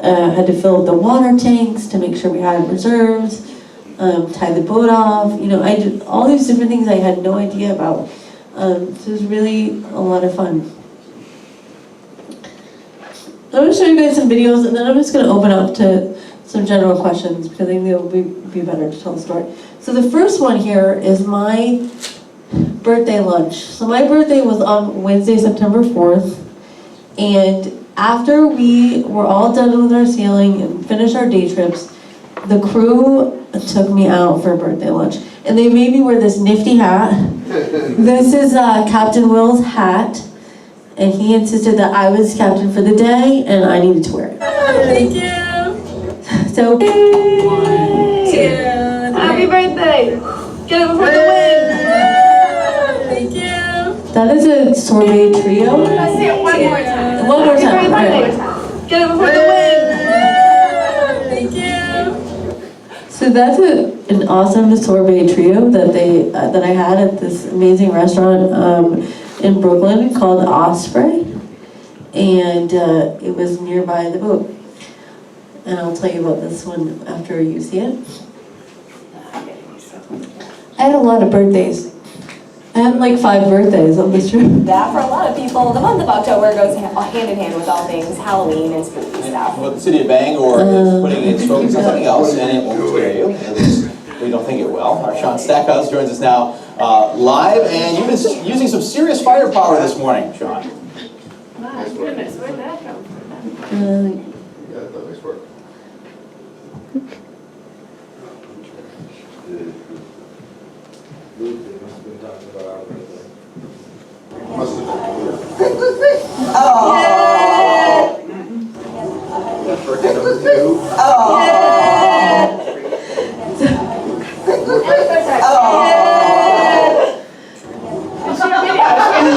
had to fill up the water tanks to make sure we had reserves, tie the boat off. You know, I did all these different things I had no idea about. So it was really a lot of fun. I'm going to show you guys some videos, and then I'm just going to open up to some general questions because I think it will be better to tell the story. So the first one here is my birthday lunch. So my birthday was on Wednesday, September 4th, and after we were all done with our sailing and finished our day trips, the crew took me out for a birthday lunch. And they made me wear this nifty hat. This is Captain Will's hat. And he insisted that I was captain for the day and I needed to wear it. Thank you. So, Happy birthday. Get it before the wind. Thank you. That is a sorbet trio. Let's say it one more time. One more time. Happy birthday. Get it before the wind. Thank you. So that's an awesome sorbet trio that I had at this amazing restaurant in Brooklyn called Osprey, and it was nearby the boat. And I'll tell you about this one after you see it. I had a lot of birthdays. I had like 5 birthdays on this trip. That for a lot of people, the month of October goes hand in hand with all things Halloween and spooky stuff. Well, the city of Bangor is putting its focus on something else, and it won't scare you. At least we don't think it will. Our Sean Stackhouse joins us now live, and you've been using some serious firepower this morning, Sean. My goodness, where'd that come from? Yeah, that makes work.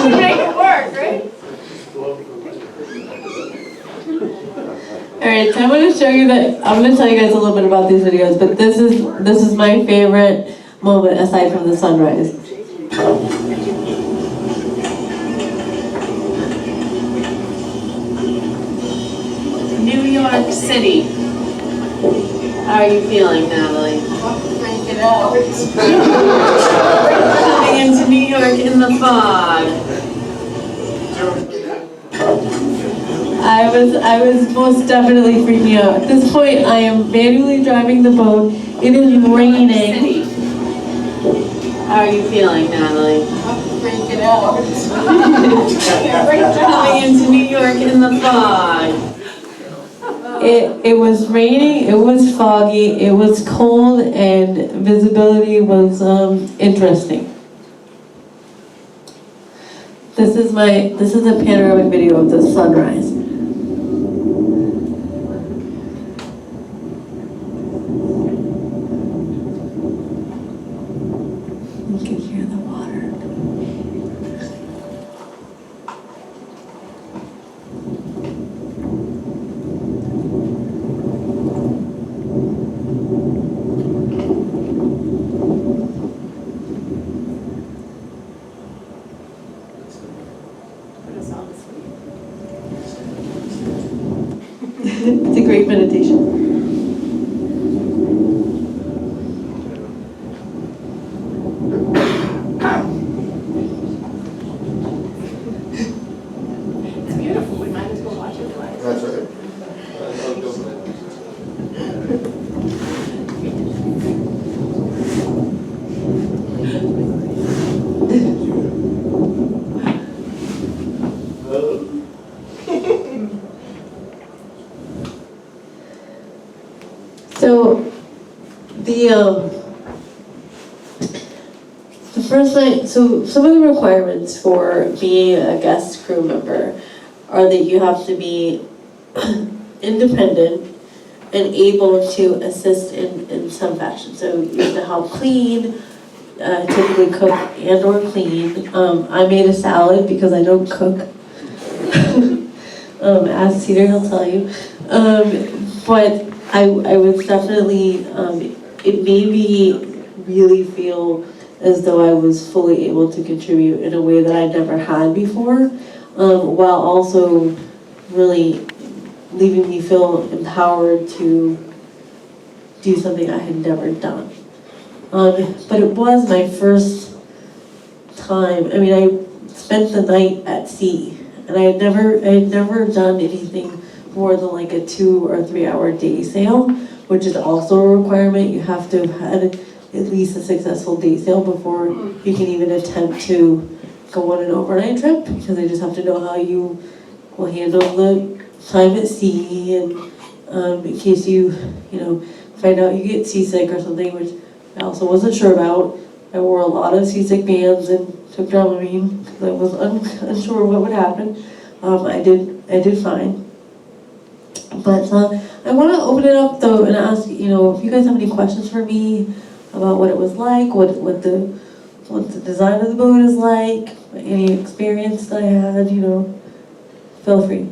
Make it work, right? Alright, so I'm going to show you that, I'm going to tell you guys a little bit about these videos, but this is my favorite moment aside from the sunrise. New York City. How are you feeling, Natalie? Freak it out. Coming into New York in the fog. I was most definitely freaking out. At this point, I am manually driving the boat. It is raining. City. How are you feeling, Natalie? Freak it out. Coming into New York in the fog. It was raining, it was foggy, it was cold, and visibility was interesting. This is a panoramic video of the sunrise. You can hear the water. It's a great meditation. It's beautiful. We might as well watch it live. That's right. So the first night, so some of the requirements for being a guest crew member are that you have to be independent and able to assist in some fashion. So you have to help clean, typically cook and or clean. I made a salad because I don't cook. Ask Cedar, he'll tell you. But I was definitely, it made me really feel as though I was fully able to contribute in a way that I never had before, while also really leaving me feel empowered to do something I had never done. But it was my first time. I mean, I spent the night at sea, and I had never done anything more than like a 2 or 3 hour day sail, which is also a requirement. You have to have had at least a successful day sail before you can even attempt to go on an overnight trip, because they just have to know how you will handle the time at sea, and in case you find out you get seasick or something, which I also wasn't sure about. I wore a lot of seasick bands and took Dramamine because I was unsure what would happen. I did fine. But I want to open it up though and ask, if you guys have any questions for me about what it was like, what the design of the boat is like, any experience that I had, feel free.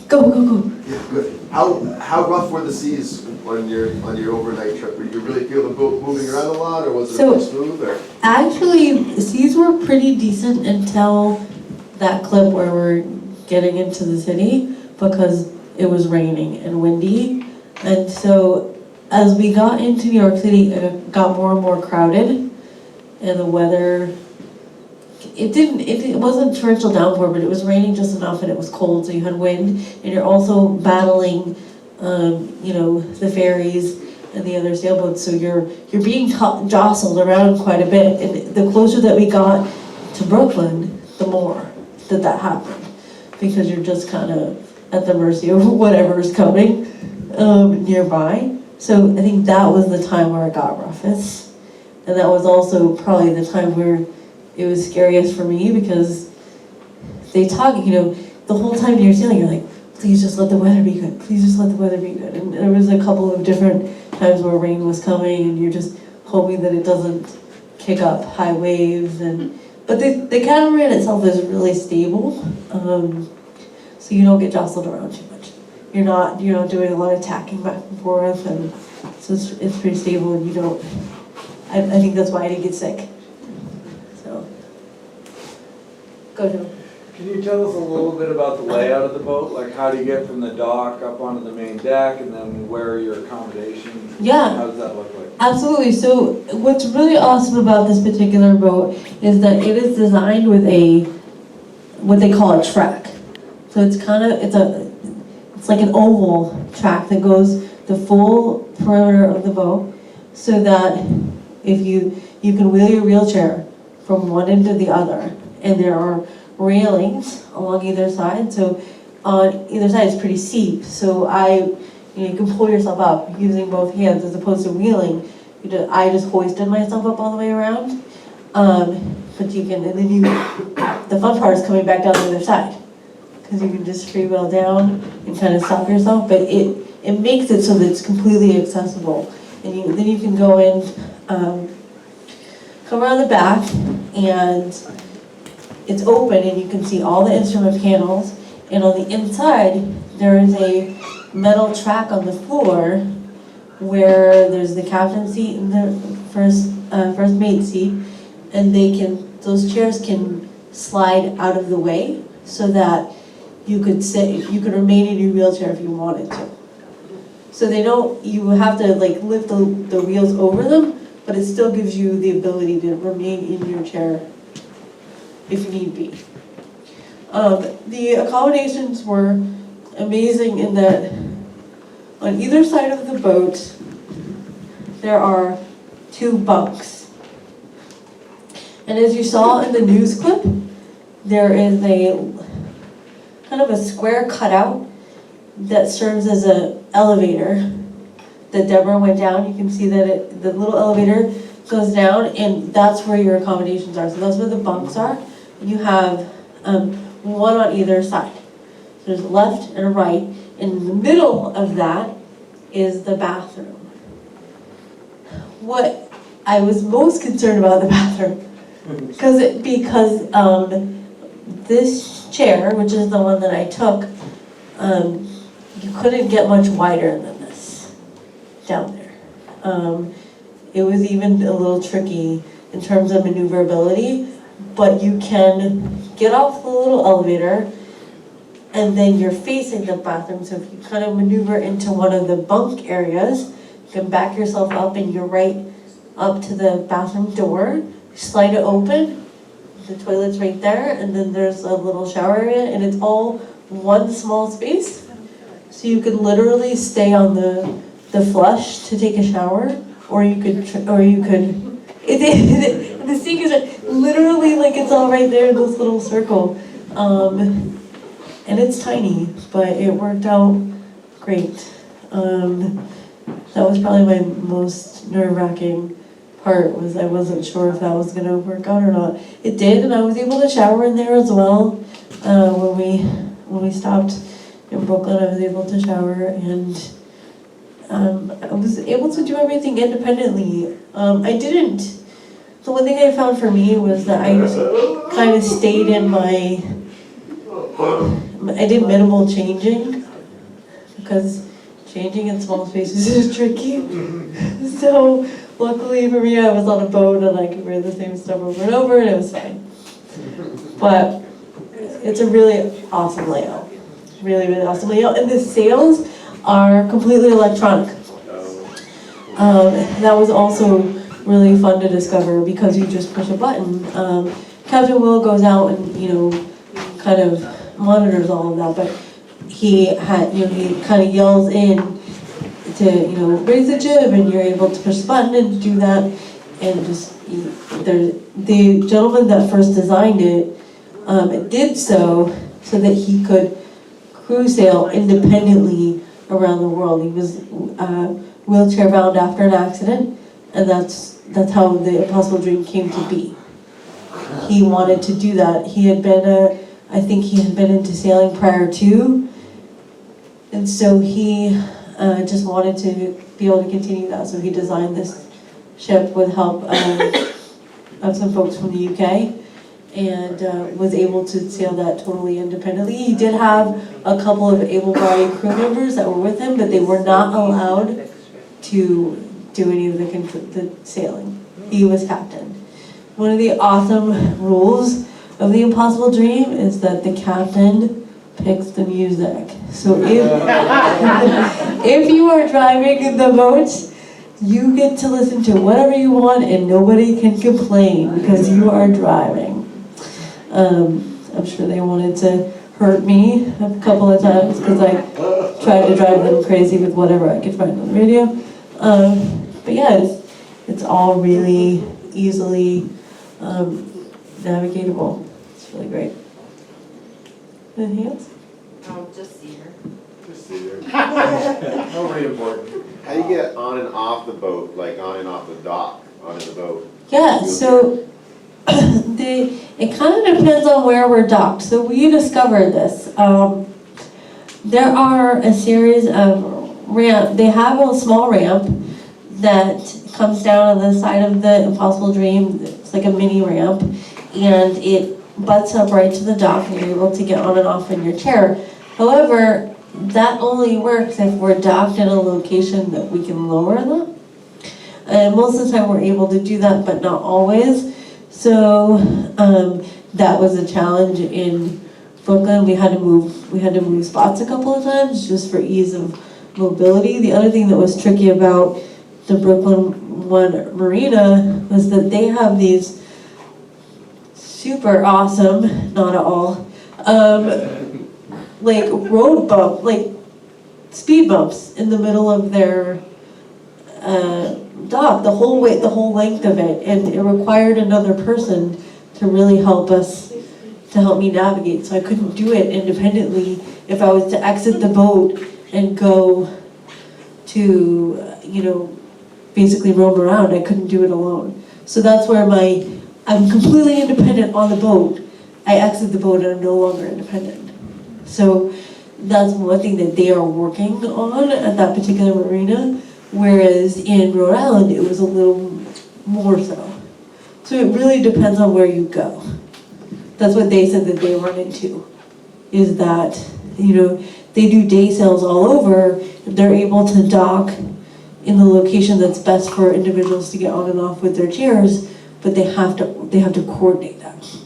Go. Yeah, good. How rough were the seas on your overnight trip? Did you really feel the boat moving around a lot, or was it pretty smooth? Or? Actually, the seas were pretty decent until that clip where we're getting into the city, because it was raining and windy. And so as we got into New York City, it got more and more crowded, and the weather, it wasn't torrential downpour, but it was raining just enough, and it was cold, so you had wind, and you're also battling the ferries and the other sailboats, so you're being jostled around quite a bit. And the closer that we got to Brooklyn, the more that happened, because you're just kind of at the mercy of whatever's coming nearby. So I think that was the time where it got roughest, and that was also probably the time where it was scariest for me, because they talk, the whole time you're sailing, you're like, please just let the weather be good. Please just let the weather be good. And there was a couple of different times where rain was coming, and you're just hoping that it doesn't kick up high waves. But the catamaran itself is really stable, so you don't get jostled around too much. You're not doing a lot of tacking back and forth, and so it's pretty stable, and you don't. I think that's why I didn't get sick. So, go to. Can you tell us a little bit about the layout of the boat? Like, how do you get from the dock up onto the main deck, and then where are your accommodations? Yeah. How does that look like? Absolutely. So what's really awesome about this particular boat is that it is designed with what they call a track. So it's like an oval track that goes the full perimeter of the boat, so that if you can wheel your wheelchair from one end to the other, and there are railings along either side. So on either side it's pretty steep. So you can pull yourself up using both hands as opposed to wheeling. I just hoisted myself up all the way around. But you can, and then the fun part is coming back down the other side, because you can just freewheel down and kind of stop yourself. But it makes it so that it's completely accessible. And then you can go in, come around the back, and it's open, and you can see all the instrument panels. And on the inside, there is a metal track on the floor where there's the captain's seat and the first mate seat, and those chairs can slide out of the way so that you could remain in your wheelchair if you wanted to. So you have to lift the wheels over them, but it still gives you the ability to remain in your chair if need be. The accommodations were amazing in that on either side of the boat there are 2 bunks. And as you saw in the news clip, there is a kind of a square cutout that serves as an elevator that Deborah went down. You can see that the little elevator goes down, and that's where your accommodations are. So that's where the bunks are. You have one on either side. So there's a left and a right. In the middle of that is the bathroom. What I was most concerned about the bathroom, because this chair, which is the one that I took, you couldn't get much wider than this down there. It was even a little tricky in terms of maneuverability, but you can get off the little elevator, and then you're facing the bathroom. So if you kind of maneuver into one of the bunk areas, you can back yourself up and you're right up to the bathroom door, slide it open, the toilet's right there, and then there's a little shower area, and it's all one small space. So you could literally stay on the flush to take a shower, or you could, the sink is literally like it's all right there in this little circle. And it's tiny, but it worked out great. That was probably my most nerve-wracking part, was I wasn't sure if that was gonna work out or not. It did, and I was able to shower in there as well. When we stopped in Brooklyn, I was able to shower, and I was able to do everything independently. The one thing I found for me was that I kind of stayed in I did minimal changing, because changing in small spaces is tricky. So luckily for me, I was on a boat and I could wear the same stuff over and over, and it was fine. But it's a really awesome layout. Really, really awesome layout. And the sails are completely electronic. That was also really fun to discover, because you just push a button. Captain Will goes out and, kind of monitors all of that, but he kind of yells in to, raise the jib, and you're able to push the button and do that. And the gentleman that first designed it did so that he could crew sail independently around the world. He was wheelchair bound after an accident, and that's how the Impossible Dream came to be. He wanted to do that. I think he had been into sailing prior to, and so he just wanted to be able to continue that. So he designed this ship with help of some folks from the UK, and was able to sail that totally independently. He did have a couple of able-bodied crew members that were with him, but they were not allowed to do any of the sailing. He was captain. One of the awesome rules of the Impossible Dream is that the captain picks the music. So if you are driving the boat, you get to listen to whatever you want and nobody can complain because you are driving. I'm sure they wanted to hurt me a couple of times because I tried to drive them crazy with whatever I could find on the radio. But yeah, it's all really easily navigatable. It's really great. Anything else? Just see her. Just see there. Nobody important. How do you get on and off the boat, like on and off the dock, onto the boat? Yeah, so it kind of depends on where we're docked. So we discovered this. There are a series of they have a small ramp that comes down on the side of the Impossible Dream. It's like a mini ramp, and it butts up right to the dock, and you're able to get on and off in your chair. However, that only works if we're docked in a location that we can lower them. And most of the time we're able to do that, but not always. So that was a challenge in Brooklyn. We had to move spots a couple of times just for ease of mobility. The other thing that was tricky about the Brooklyn One Marina was that they have these super awesome, not at all, like road bump, like speed bumps in the middle of their dock, the whole length of it, and it required another person to really help me navigate. So I couldn't do it independently. If I was to exit the boat and go to, basically roam around, I couldn't do it alone. So that's where I'm completely independent on the boat. I exit the boat and I'm no longer independent. So that's one thing that they are working on at that particular marina, whereas in Rhode Island it was a little more so. So it really depends on where you go. That's what they said that they run into, is that, they do day sails all over. They're able to dock in the location that's best for individuals to get on and off with their chairs, but they have to coordinate that.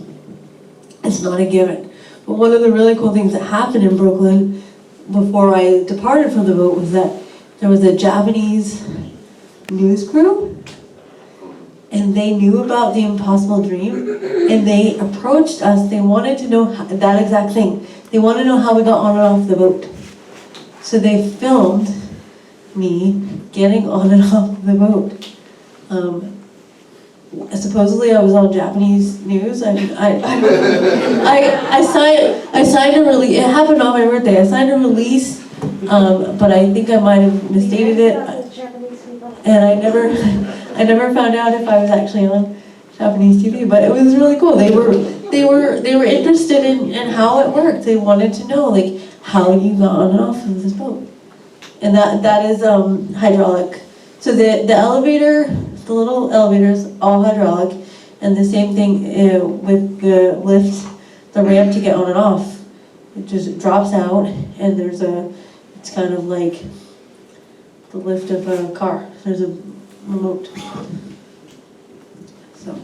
It's not a given. But one of the really cool things that happened in Brooklyn before I departed from the boat was that there was a Japanese news crew, and they knew about the impossible dream, and they approached us. They wanted to know that exact thing. They wanted to know how we got on and off the boat. So they filmed me getting on and off the boat. Supposedly I was on Japanese news. I signed a release. It happened on my birthday. I signed a release, but I think I might have misstated it, and I never found out if I was actually on Japanese TV. But it was really cool. They were interested in how it worked. They wanted to know like how you got on and off of this boat, and that is hydraulic. So the elevator. The little elevators, all hydraulic, and the same thing with the lift, the ramp to get on and off. It just drops out, and it's kind of like the lift of a car. There's a remote. So,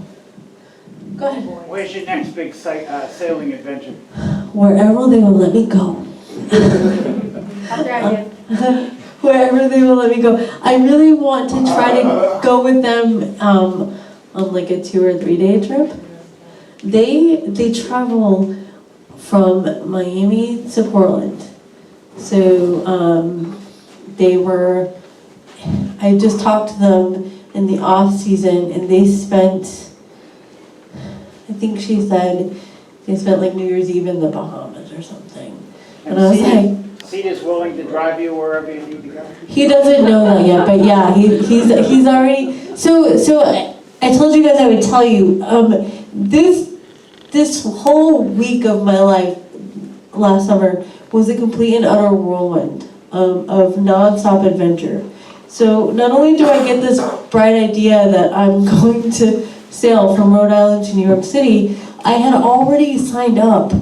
go ahead. Where's your next big sailing adventure? Wherever they will let me go. I'll drag you. Wherever they will let me go. I really want to try to go with them on like a 2 or 3 day trip. They travel from Miami to Portland. So I just talked to them in the off season, and they spent, I think she said, they spent like New Year's Eve in the Bahamas or something. And I was like, Cedar's willing to drive you wherever you need to go? he doesn't know that yet, but yeah, he's already. So I told you guys I would tell you. This whole week of my life last summer was a complete and utter whirlwind of nonstop adventure. So not only do I get this bright idea that I'm going to sail from Rhode Island to New York City, I had already signed up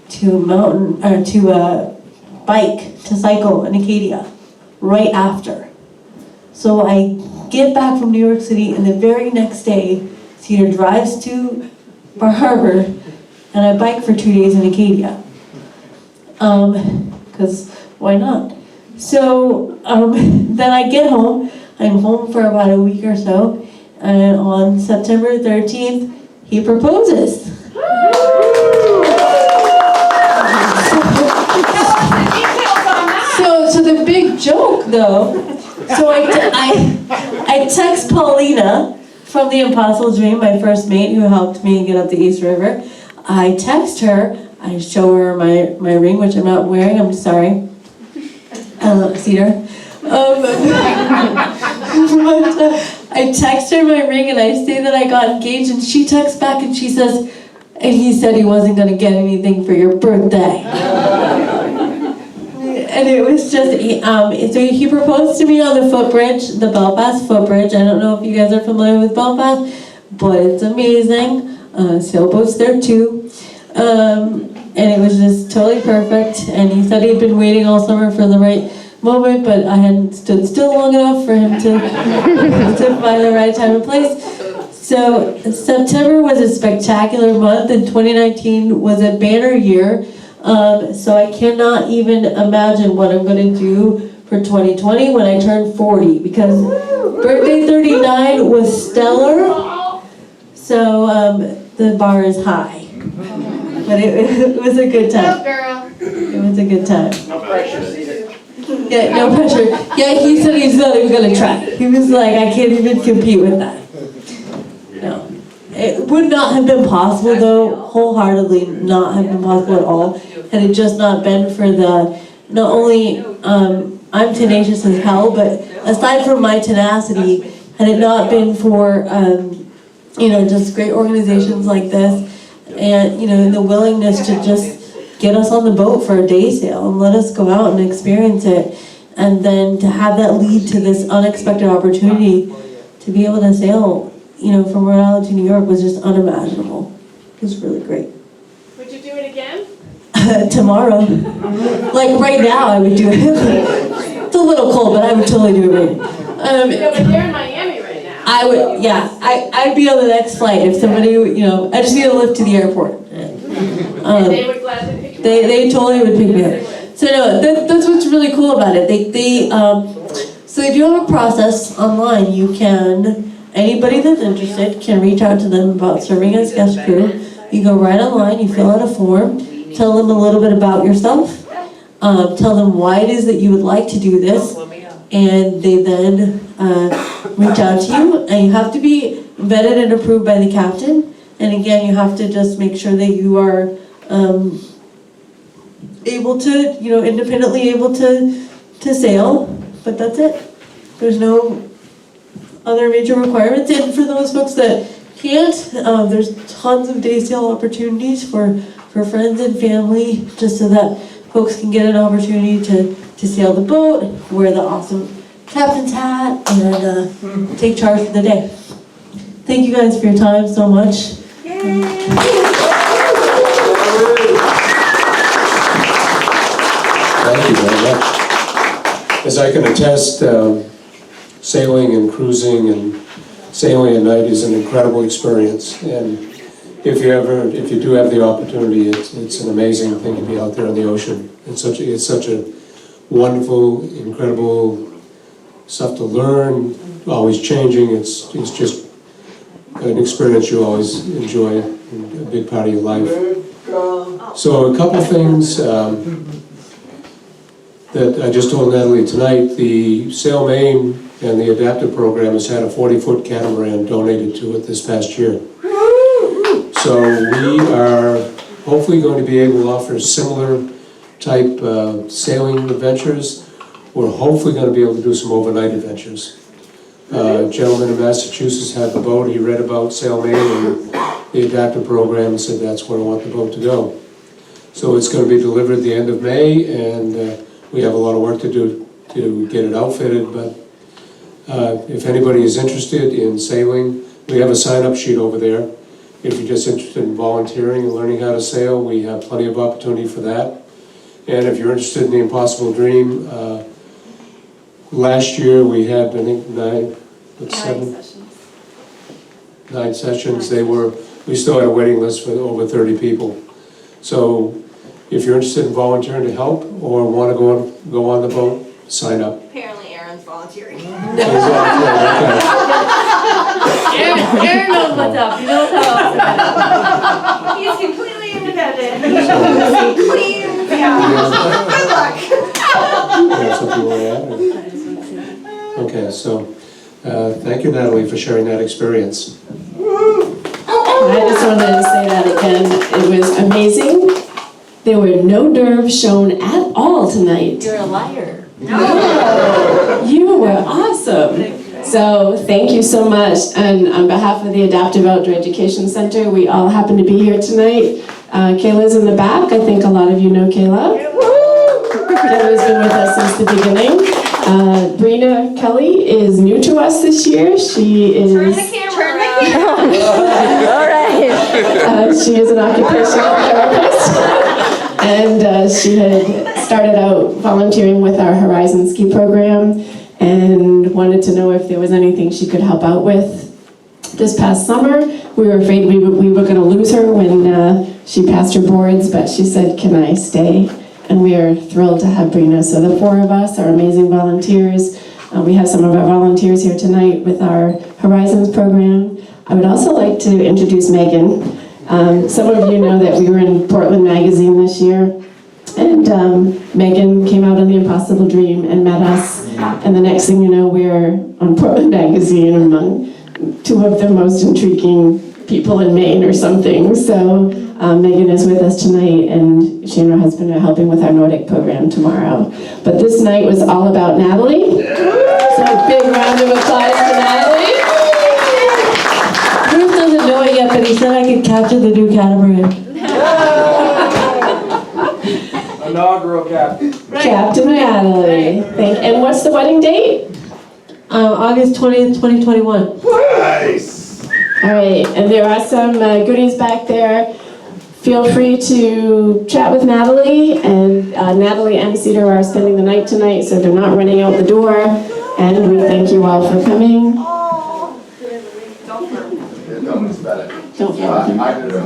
to bike to cycle in Acadia right after. So I get back from New York City, and the very next day, Cedar drives to Bar Harbor, and I bike for 2 days in Acadia. Because why not? So then I get home. I'm home for about a week or so, and on September 13th, he proposes. So the big joke though, so I text Paulina from the Impossible Dream, my first mate who helped me get up the East River. I text her, I show her my ring, which I'm not wearing, I'm sorry, Cedar. I text her my ring and I say that I got engaged, and she texts back and she says, and he said he wasn't gonna get anything for your birthday. And it was just, so he proposed to me on the footbridge, the Belfast footbridge. I don't know if you guys are familiar with Belfast, but it's amazing. Sailboats there too. And it was just totally perfect. And he said he'd been waiting all summer for the right moment, but I hadn't stood still long enough for him to, to find the right time and place. So September was a spectacular month, and 2019 was a banner year. So I cannot even imagine what I'm going to do for 2020 when I turn 40, because birthday 39 was stellar, so the bar is high, but it was a good time. It was a good time. No pressure, Cedar. Yeah, no pressure. Yeah, he said he's not even going to try. He was like, I can't even compete with that. No. It would not have been possible though, wholeheartedly not have been possible at all, had it just not been for the, not only, I'm tenacious as hell, but aside from my tenacity, had it not been for, just great organizations like this, and, the willingness to just get us on the boat for a day sail and let us go out and experience it, and then to have that lead to this unexpected opportunity to be able to sail, from Rhode Island to New York was just unimaginable. It was really great. Would you do it again? Tomorrow. Like right now I would do it. It's a little cold, but I would totally do it right now. But they're in Miami right now. I would, yeah. I'd be on the next flight if somebody, I just need a lift to the airport. They would gladly pick you up. They totally would pick me up. So no, that's what's really cool about it. So they do have a process online. You can, anybody that's interested can reach out to them about serving as guest crew. You go right online, you fill out a form, tell them a little bit about yourself, tell them why it is that you would like to do this, and they then reach out to you, and you have to be vetted and approved by the captain. And again, you have to just make sure that you are able to, independently able to sail, but that's it. There's no other major requirements. And for those folks that can't, there's tons of day sail opportunities for friends and family, just so that folks can get an opportunity to sail the boat, wear the awesome captain's hat, and take charge for the day. Thank you guys for your time so much. Thank you very much. As I can attest, sailing and cruising and sailing at night is an incredible experience. And if you do have the opportunity, it's an amazing thing to be out there on the ocean. It's such a wonderful, incredible stuff to learn, always changing. It's just an experience you always enjoy, a big part of your life. So a couple things that I just told Natalie tonight. The Sail Maine and the Adaptive Program has had a 40-foot catamaran donated to it this past year. So we are hopefully going to be able to offer similar type sailing adventures. We're hopefully going to be able to do some overnight adventures. A gentleman in Massachusetts had the boat. He read about Sail Maine and the Adaptive Program and said that's where I want the boat to go. So it's going to be delivered at the end of May, and we have a lot of work to do to get it outfitted, but if anybody is interested in sailing, we have a sign-up sheet over there. If you're just interested in volunteering and learning how to sail, we have plenty of opportunity for that. And if you're interested in the Impossible Dream, last year we had, I think, 9 sessions. We still had a waiting list for over 30 people. So if you're interested in volunteering to help or want to go on the boat, sign up. Apparently Aaron's volunteering. Aaron knows what's up. He knows how else. He's completely independent. Clean. Yeah. Good luck. You have something you want to add? Okay, so thank you, Natalie, for sharing that experience. I just wanted to say that again. It was amazing. There were no nerves shown at all tonight. You're a liar. No. You were awesome. So thank you so much. And on behalf of the Adaptive Outdoor Education Center, we all happen to be here tonight. Kayla's in the back. I think a lot of you know Kayla. Kayla's been with us since the beginning. Brina Kelly is new to us this year. She is... Turn the camera around. All right. She is an occupational therapist. And she had started out volunteering with our Horizon Ski program and wanted to know if there was anything she could help out with. This past summer, we were afraid we were going to lose her when she passed her boards, but she said, "Can I stay?" And we are thrilled to have Brina. So the 4 of us are amazing volunteers. We have some of our volunteers here tonight with our Horizons program. I would also like to introduce Megan. Some of you know that we were in Portland Magazine this year, and Megan came out on The Impossible Dream and met us, and the next thing you know, we're on Portland Magazine among 2 of the most intriguing people in Maine or something. So Megan is with us tonight, and she and her husband are helping with our Nordic program tomorrow. But this night was all about Natalie. So a big round of applause for Natalie. Bruce doesn't know it yet, but he said I could capture the new catamaran. Inaugural captain. Captain Natalie. And what's the wedding date? August 20th, 2021. Nice! All right, and there are some goodies back there. Feel free to chat with Natalie, and Natalie and Cedar are spending the night tonight, so they're not running out the door. And we thank you all for coming. Oh. Don't Yeah, no, it's better. Don't I did it.